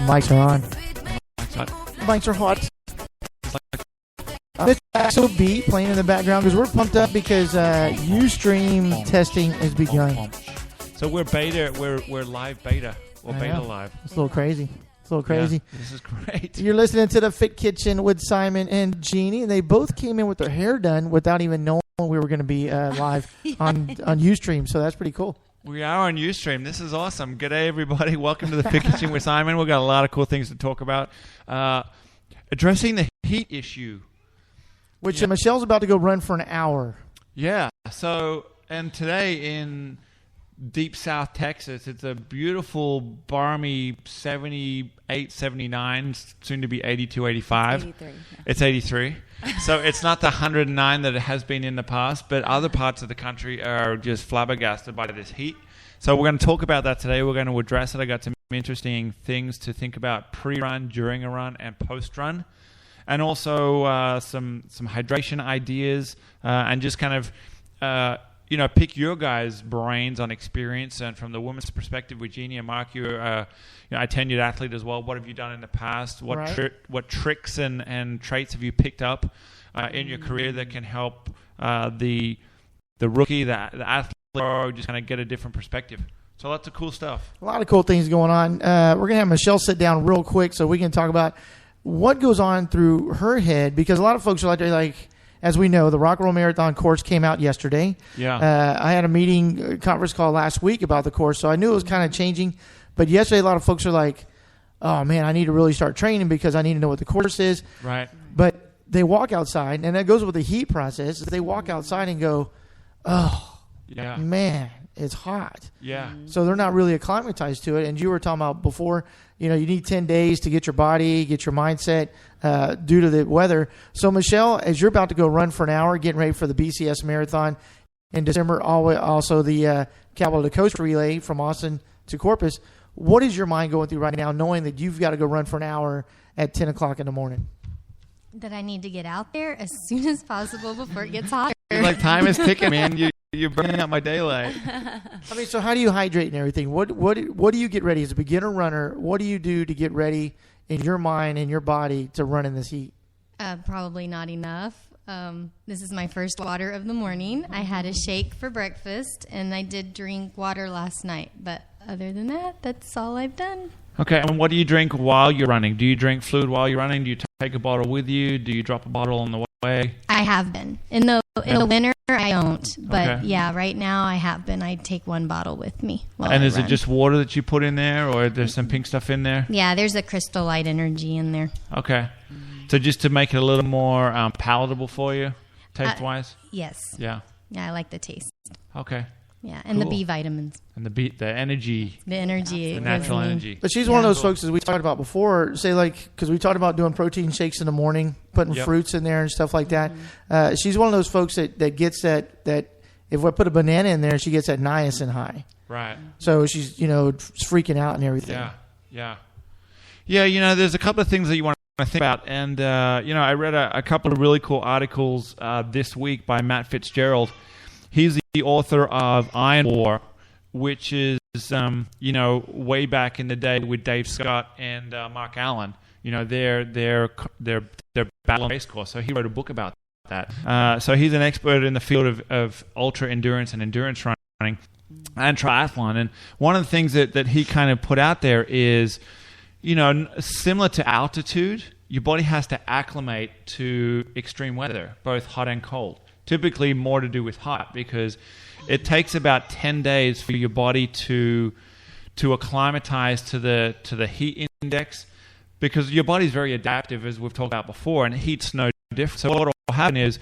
Mics are on. Mics are hot. This Axel beat playing in the background because we're pumped up because Ustream testing has begun. So we're beta. We're live beta or beta live. It's a little crazy. Yeah, this is great. You're listening to the Fit Kitchen with Simon and Jeannie, and they both came in with their hair done without even knowing we were going to be live on Ustream. So that's pretty cool. We are on Ustream. This is awesome. G'day, everybody. Welcome to the Fit Kitchen with Simon. We've got a lot of cool things to talk about. Addressing the heat issue. Which Michelle's about to go run for an hour. Yeah. So, and today in deep South Texas, it's a beautiful, balmy 78, 79, soon to be 82, 85. 83. Yeah. It's 83. So it's not the 109 that it has been in the past, but other parts of the country are just flabbergasted by this heat. So we're going to talk about that today. We're going to address it. I got some interesting things to think about pre-run, during a run, and post-run. And also some hydration ideas and just kind of, pick your guys' brains on experience. And from the women's perspective, with Jeannie and Mark, you're a tenured athlete as well. What have you done in the past? What tricks and traits have you picked up in your career that can help the rookie, the athlete, or just kind of get a different perspective? So lots of cool stuff. A lot of cool things going on. We're going to have Michelle sit down real quick so we can talk about what goes on through her head, because a lot of folks are like, as we know, the Rock and Roll Marathon course came out yesterday. Yeah. I had a conference call last week about the course, so I knew it was kind of changing. But yesterday, a lot of folks are like, oh, man, I need to really start training because I need to know what the course is. Right. But they walk outside, and that goes with the heat process. They walk outside and go, oh, yeah, man, it's hot. Yeah. So they're not really acclimatized to it. And you were talking about before, you need 10 days to get your body, get your mindset due to the weather. So, Michelle, as you're about to go run for an hour, getting ready for the BCS Marathon in December, also the Capital to Coast Relay from Austin to Corpus, what is your mind going through right now, knowing that you've got to go run for an hour at 10 o'clock in the morning? That I need to get out there as soon as possible before it gets hotter. Like time is ticking, man. You're burning out my daylight. I mean, so how do you hydrate and everything? What do you get ready as a beginner runner? What do you do to get ready in your mind and your body to run in this heat? Probably not enough. This is my first water of the morning. I had a shake for breakfast, and I did drink water last night. But other than that, that's all I've done. Okay, and what do you drink while you're running? Do you drink fluid while you're running? Do you take a bottle with you? Do you drop a bottle on the way? I have been. In the winter, I don't. But yeah, right now I have been. I take one bottle with me. And is it just water that you put in there, or there's some pink stuff in there? Yeah, there's a Crystal Light Energy in there. Okay. So just to make it a little more palatable for you, taste-wise? Yes. Yeah. Yeah, I like the taste. Okay. Yeah, and the B vitamins. And the energy. The energy. The natural energy. But she's one of those folks, as we talked about before, say because we talked about doing protein shakes in the morning, putting fruits in there and stuff like that. She's one of those folks that gets that if we put a banana in there, she gets that niacin high. Right. So she's, freaking out and everything. Yeah. Yeah, there's a couple of things that you want to think about. And, I read a couple of really cool articles this week by Matt Fitzgerald. He's the author of Iron War, which is, way back in the day with Dave Scott and Mark Allen. Their battle race course. So he wrote a book about that. So he's an expert in the field of ultra endurance and endurance running and triathlon. And one of the things that he kind of put out there is, similar to altitude, your body has to acclimate to extreme weather, both hot and cold. Typically more to do with hot, because it takes about 10 days for your body to acclimatize to the heat index, because your body's very adaptive, as we've talked about before, and heat's no different. So what will happen is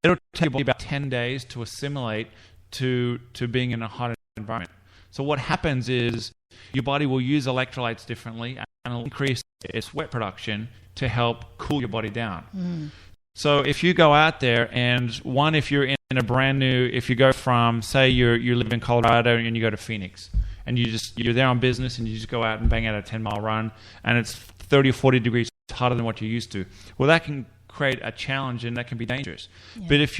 it'll take your body about 10 days to assimilate to being in a hot environment. So what happens is your body will use electrolytes differently and it'll increase its sweat production to help cool your body down. So if you go out there and if you're in a brand new, if you go from, say you live in Colorado and you go to Phoenix and you're there on business and you just go out and bang out a 10-mile run and it's 30 or 40 degrees hotter than what you're used to. Well, that can create a challenge and that can be dangerous. Yeah. But if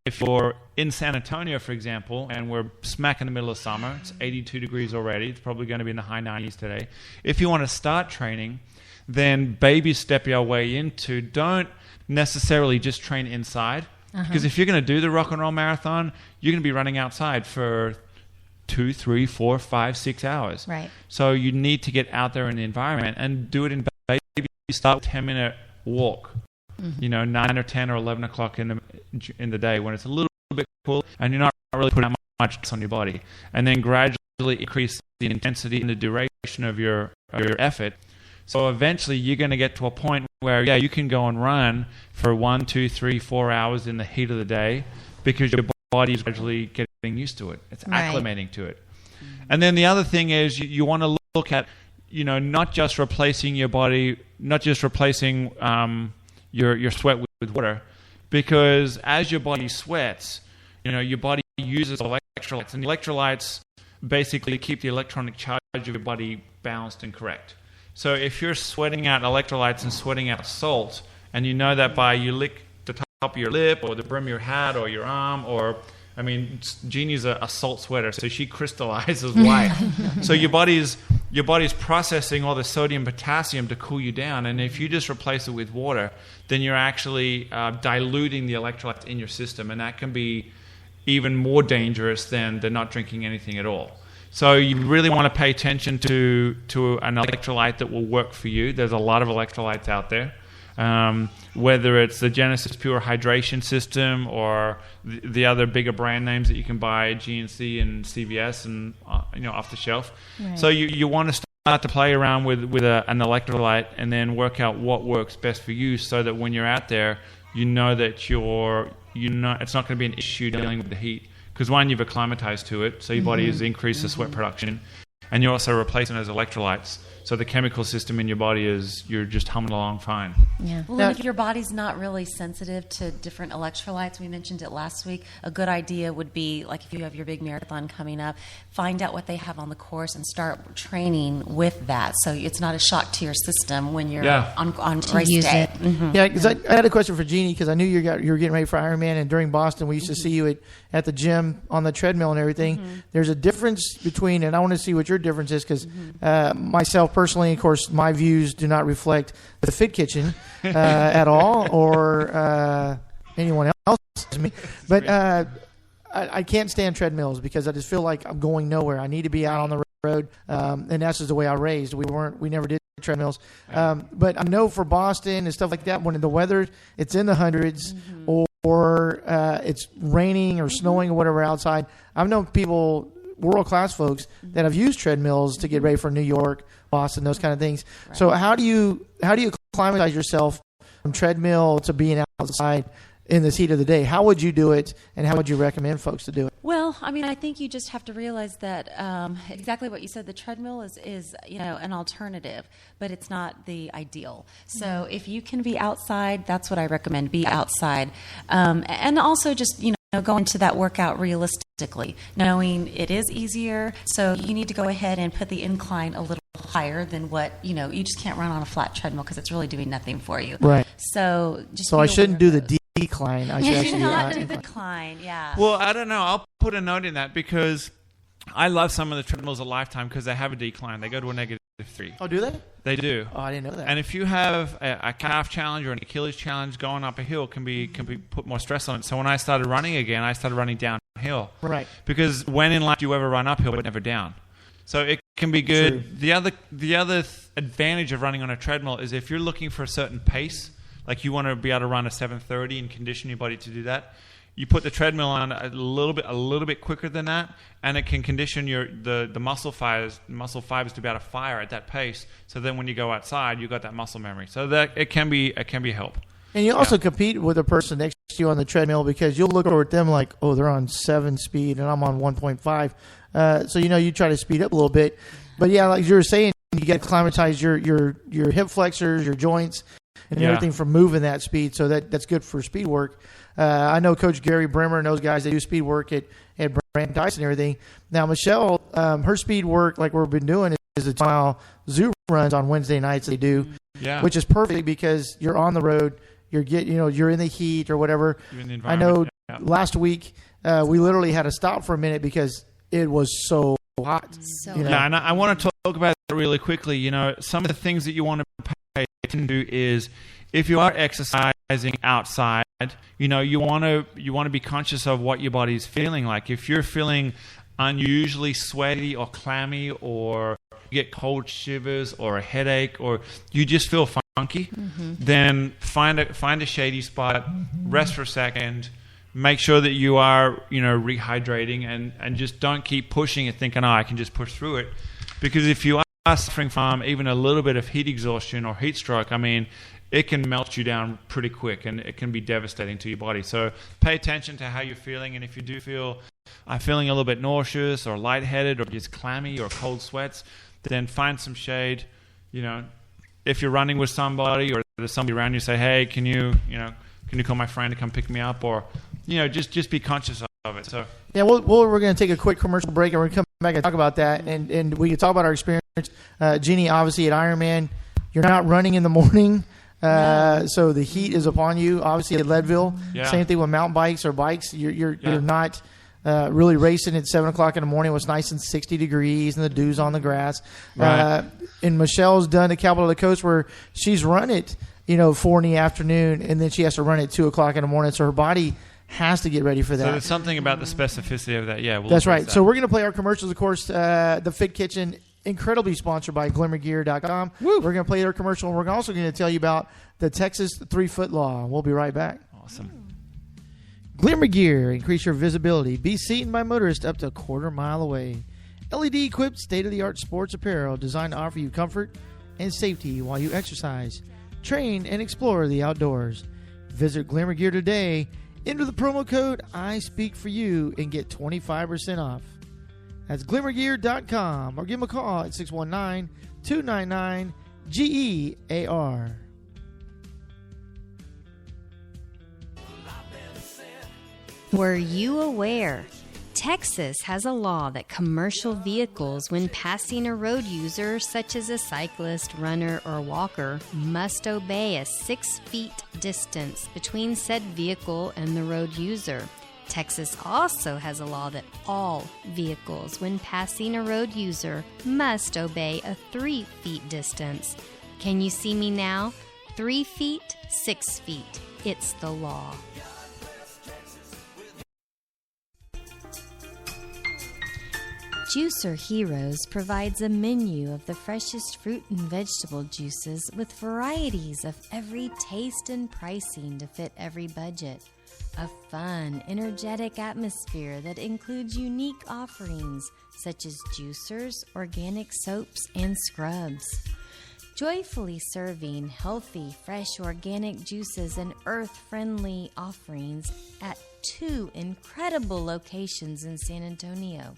if you're in San Antonio, for example, and we're smack in the middle of summer, it's 82 degrees already. It's probably going to be in the high 90s today. If you want to start training, then baby step your way into, don't necessarily just train inside. Because if you're going to do the rock and roll marathon, you're going to be running outside for 2, 3, 4, 5, 6 hours. Right. So you need to get out there in the environment and do it in baby. Start with a 10-minute walk. 9 or 10 or 11 o'clock in the day when it's a little bit cool and you're not really putting that much stress on your body, and then gradually increase the intensity and the duration of your effort. So eventually you're going to get to a point where you can go and run for 1, 2, 3, 4 hours in the heat of the day because your body is gradually getting used to it. It's acclimating to it. And then the other thing is you want to look at not just replacing your body, not just replacing your sweat with water, because as your body sweats, your body uses electrolytes, and the electrolytes basically keep the electronic charge of your body balanced and correct. So if you're sweating out electrolytes and sweating out salt, and you know that by you lick the top of your lip or the brim of your hat or your arm, or Jeannie's a salt sweater, so she crystallizes white. So your body's processing all the sodium, potassium to cool you down, and if you just replace it with water, then you're actually diluting the electrolytes in your system, and that can be even more dangerous than not drinking anything at all. So you really want to pay attention to an electrolyte that will work for you. There's a lot of electrolytes out there. Whether it's the Genesis Pure Hydration System or the other bigger brand names that you can buy, GNC and CVS and off the shelf. Right. So you want to start to play around with an electrolyte and then work out what works best for you, so that when you're out there, you know that it's not going to be an issue dealing with the heat. Because one, you've acclimatized to it, so your body has increased the sweat production, and you're also replacing those electrolytes. So the chemical system in your body you're just humming along fine. Yeah. Well, and if your body's not really sensitive to different electrolytes, we mentioned it last week, a good idea would be, like if you have your big marathon coming up, find out what they have on the course and start training with that. So it's not a shock to your system when you're on race day. Yeah, because I had a question for Jeannie, because I knew you were getting ready for Ironman, and during Boston we used to see you at the gym on the treadmill and everything. There's a difference between, and I want to see what your difference is, because myself personally, of course, my views do not reflect the Fit Kitchen at all, or anyone else. But I can't stand treadmills because I just feel like I'm going nowhere. I need to be out on the road, and that's just the way I raised. We never did treadmills. But I know for Boston and stuff like that, when the weather it's in the hundreds or it's raining or snowing or whatever outside, I've known people, world-class folks, that have used treadmills to get ready for New York, Boston, those kind of things. Right. So how do you acclimatize yourself from treadmill to being outside in this heat of the day? How would you do it, and how would you recommend folks to do it? Well, I think you just have to realize that exactly what you said. The treadmill is an alternative, but it's not the ideal. So if you can be outside, that's what I recommend. Be outside, and also just go into that workout realistically, knowing it is easier. So you need to go ahead and put the incline a little higher than what you just can't run on a flat treadmill because it's really doing nothing for you. Right. So I shouldn't do the decline. I should actually not do the decline. Yeah. Well, I don't know. I'll put a note in that because I love some of the treadmills at Lifetime because they have a decline. They go to a -3. Oh, do they? They do. Oh, I didn't know that. And if you have a calf challenge or an Achilles challenge, going up a hill can be put more stress on it. So when I started running again, I started running downhill. Right. Because when in life do you ever run uphill but never down? So it can be good. True. The other advantage of running on a treadmill is if you're looking for a certain pace, like you want to be able to run a 7:30 and condition your body to do that, you put the treadmill on a little bit quicker than that, and it can condition the muscle fibers to be able to fire at that pace. So then when you go outside, you got that muscle memory. So that it can be a help. And you also compete with a person next to you on the treadmill because you'll look over at them like, oh, they're on 7 speed and I'm on 1.5. So you try to speed up a little bit. But yeah, like you were saying, you got to acclimatize your hip flexors, your joints, and everything from moving that speed. So that's good for speed work. I know Coach Gary Brimmer and those guys, they do speed work at Brandon Dyson and everything. Now, Michelle, her speed work, like we've been doing, is the mile zoo runs on Wednesday nights they do, which is perfect because you're on the road. You're in the heat or whatever. You're in the I know last week we literally had to stop for a minute because it was so hot. So Yeah, and I want to talk about that really quickly. You know, some of the things that you want to pay attention to is if you are exercising outside, you know, you want to be conscious of what your body's feeling like. If you're feeling unusually sweaty or clammy, or you get cold shivers or a headache, or you just feel funky, then find a shady spot, rest for a second, make sure that you are, you know, rehydrating, and just don't keep pushing it thinking, oh, I can just push through it. Because if you are suffering from even a little bit of heat exhaustion or heat stroke, I mean, it can melt you down pretty quick, and it can be devastating to your body. So pay attention to how you're feeling, and if you do feel I'm feeling a little bit nauseous or lightheaded or just clammy or cold sweats, then find some shade. You know, if you're running with somebody or there's somebody around you, say, hey, can you call my friend to come pick me up? Or, you know, just be conscious of it. So Yeah, we're going to take a quick commercial break, and we're going to come back and talk about that, and we can talk about our experience. Jeannie, obviously at Ironman, you're not running in the morning. So the heat is upon you. Obviously at Leadville, same thing with mountain bikes or bikes. You're not really racing at 7 o'clock in the morning. It was nice and 60 degrees, and the dew's on the grass. Right. And Michelle's done the Capital of the Coast where she's run it, 4 in the afternoon, and then she has to run it at 2 o'clock in the morning. So her body has to get ready for that. So there's something about the specificity of that. Yeah, that's right. So we're going to play our commercials, of course. The Fit Kitchen, incredibly sponsored by glimmergear.com. We're going to play their commercial, and we're also going to tell you about the Texas 3-foot law. We'll be right back. Awesome. Glimmer Gear, increase your visibility. Be seen by motorists up to a quarter mile away. LED-equipped, state-of-the-art sports apparel designed to offer you comfort and safety while you exercise, train, and explore the outdoors. Visit Glimmer Gear today. Enter the promo code ISpeakForYou and get 25% off. That's glimmergear.com, or give them a call at 619-299-GEAR. Were you aware? Texas has a law that commercial vehicles, when passing a road user such as a cyclist, runner, or walker, must obey a 6 feet distance between said vehicle and the road user. Texas also has a law that all vehicles, when passing a road user, must obey a 3 feet distance. Can you see me now? 3 feet, 6 feet. It's the law. Juicer Heroes provides a menu of the freshest fruit and vegetable juices with varieties of every taste and pricing to fit every budget. A fun, energetic atmosphere that includes unique offerings such as juicers, organic soaps, and scrubs. Joyfully serving healthy, fresh organic juices and earth-friendly offerings at 2 incredible locations in San Antonio.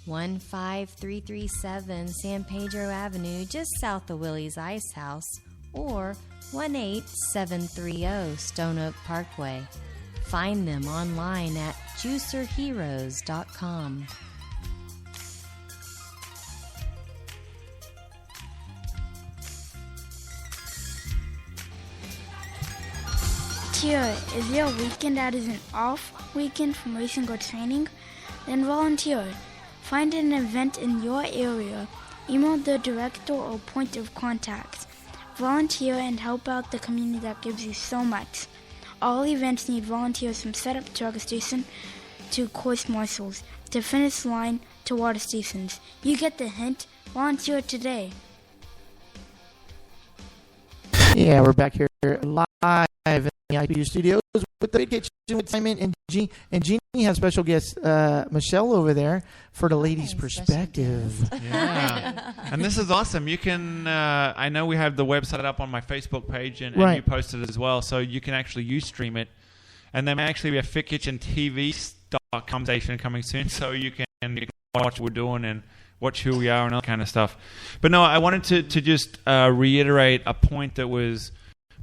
15337 San Pedro Avenue, just south of Willie's Ice House, or 18730 Stone Oak Parkway. Find them online at juicerheroes.com. Volunteer. Is there a weekend that is an off weekend from racing or training? Then volunteer. Find an event in your area. Email the director or point of contact. Volunteer and help out the community that gives you so much. All events need volunteers from setup to registration to course marshals, to finish line to water stations. You get the hint. Volunteer today. Yeah, we're back here live in the IPU studios with the Big Kitchen with Simon and Jeannie. And Jeannie has special guest Michelle over there for the ladies' perspective. Yeah. And this is awesome. You can, I know we have the website up on my Facebook page, and Right. you posted it as well, so you can actually stream it. And there may actually be a Fit Kitchen TV conversation coming soon, so you can watch what we're doing and watch who we are and all that kind of stuff. But no, I wanted to just reiterate a point that was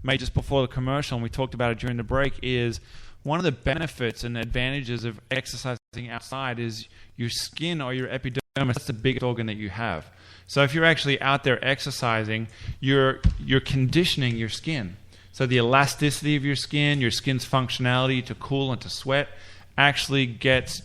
made just before the commercial, and we talked about it during the break, is one of the benefits and advantages of exercising outside is your skin or your epidermis. That's the biggest organ that you have. So if you're actually out there exercising, you're conditioning your skin. So the elasticity of your skin's functionality to cool and to sweat actually gets